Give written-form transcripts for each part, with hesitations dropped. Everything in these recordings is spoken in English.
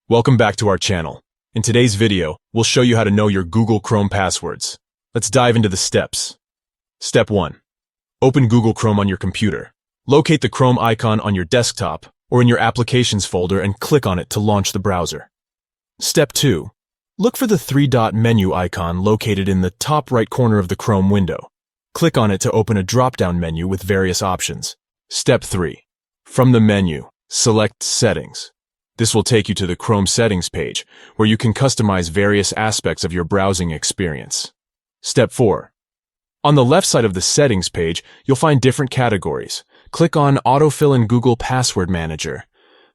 Welcome back to our channel. In today's video, we'll show you how to know your Google Chrome passwords. Let's dive into the steps. Step 1. Open Google Chrome on your computer. Locate the Chrome icon on your desktop or in your Applications folder and click on it to launch the browser. Step 2. Look for the three-dot menu icon located in the top right corner of the Chrome window. Click on it to open a drop-down menu with various options. Step 3. From the menu, select Settings. This will take you to the Chrome Settings page, where you can customize various aspects of your browsing experience. Step 4. On the left side of the Settings page, you'll find different categories. Click on Autofill in Google Password Manager.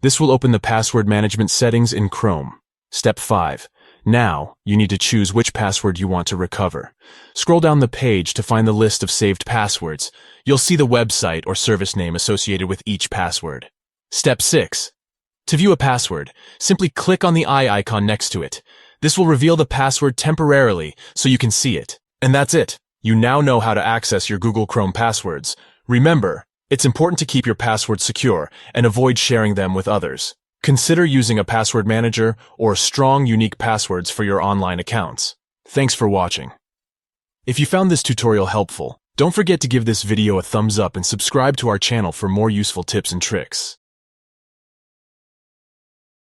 This will open the password management settings in Chrome. Step 5. Now, you need to choose which password you want to recover. Scroll down the page to find the list of saved passwords. You'll see the website or service name associated with each password. Step 6. To view a password, simply click on the eye icon next to it. This will reveal the password temporarily so you can see it. And that's it. You now know how to access your Google Chrome passwords. Remember, it's important to keep your passwords secure and avoid sharing them with others. Consider using a password manager or strong, unique passwords for your online accounts. Thanks for watching. If you found this tutorial helpful, don't forget to give this video a thumbs up and subscribe to our channel for more useful tips and tricks.